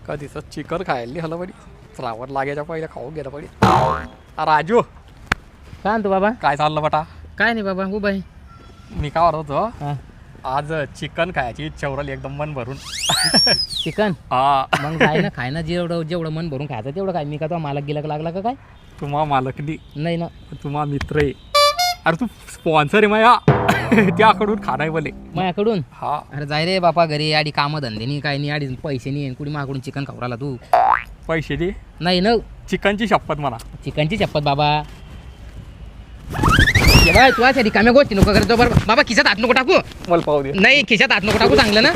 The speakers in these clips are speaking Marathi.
कधीच चिकन खायला नाही हलं पाहिजे. श्रावण लागायच्या पहिले खाऊन गेलं पाहिजे. राजू काय म्हणतो बाबा? काय चाललं बटा? काय नाही बाबा, उभा आहे. मी काय म्हणत होतो, हा. आज चिकन खायची इच्छा उरली एकदम मन भरून. चिकन हा मग काय ना, खाय ना, जेवढं जेवढं मन भरून खायचं तेवढं काय. मी का तो मालक गिलक लागला का काय? तुम्हा मालकनी नाही ना. तुम्हा मित्र आहे. अरे तू स्पॉन्सर आहे माया. त्याकडून खाणार बोले माझ्याकडून. हा. अरे जाय रे बापा घरी, आडी कामं धंदे नाही, काय नाही, आडी पैसे नाही, कुणी माझ्याकडून चिकन खावराला तू. पैसे दे. नाही ना, चिकनची शपथ म्हणा. चिकनची चप्पत बाबा. बाय तू अशा रिकाम्या गोष्टी नको करतो बरं बाबा. खिशात हात नको टाकू. मला पाहू दे. नाही खिशात हात नको टाकू, चांगलं ना.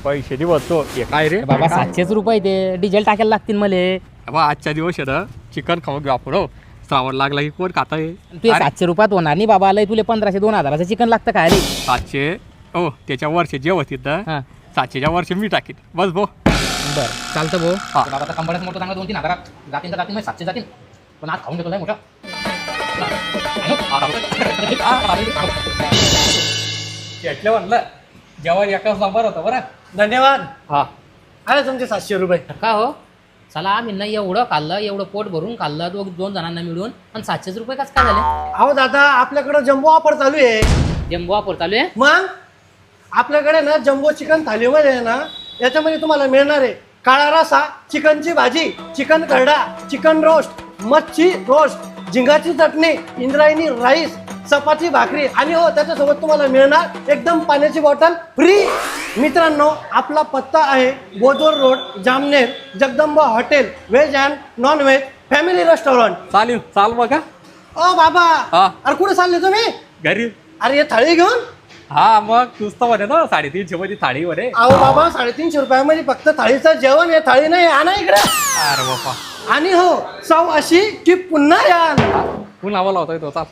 पैसे दे बसतो. हे काय रे बाबा 700 रुपये ते डिझेल टाकायला लागतील मले. बाबा आजच्या दिवस आहे ना चिकन खाऊ घेऊ आपण. हो श्रावण लागला की कोण खाता आहे. तू 700 रुपयात होणार नाही बाबा. आलंय तुले 1500-2000 चिकन लागतं काय रे. 700 हो त्याच्या वर्षी जे होती तर हां 700च्या वर्षी मी टाकीन बस भाऊ. बरं चालतं भाऊ. हा. बाबा तर कंपनीत मोठं चांगलं 2-3 हजारात जातील तर जातील, 700 जातील. पण आज खाऊन घेतो नाही मोठं. घेतलं म्हणलं जेव्हा एकाच नंबर होता बरं. धन्यवाद. हा आले तुमचे 700 रुपये. का हो चला आम्ही नाही एवढं खाल्लं, एवढं पोट भरून खाल्लं दोन जणांना मिळून, आणि 700 रुपये कसं काय झाले? अहो दादा, आपल्याकडे जम्बो ऑफर चालू आहे. जम्बो वापर चालू आहे. मग आपल्याकडे ना जम्बो चिकन थालीमध्ये आहे ना, याच्यामध्ये तुम्हाला मिळणार आहे काळा रसा, चिकनची भाजी, चिकन खरडा, चिकन रोस्ट, मच्छी रोस्ट, झिंगाची चटणी, इंद्रायणी राईस, चपाती भाकरी, आणि हो त्याच्यासोबत तुम्हाला मिळणार एकदम पाण्याची बॉटल फ्री. मित्रांनो, आपला पत्ता आहे बोदोर road, Jamner, Jagdamba hotel, veg and non veg family restaurant. चालेल चाल बघा. ओ बाबा, हा. अरे कुठे चालले तुम्ही? घरी. अरे हे थाळी घेऊन. हा मग तूच तर म्हणे ना 350 मध्ये थाळी म्हणे. अहो बाबा, 350 रुपयामध्ये फक्त थाळीचं जेवण आहे, थाळी नाही. आणा इकडे. अरे बापा आणि हो चव अशी की पुन्हा याल. पुन्हा लावता येतो चाल.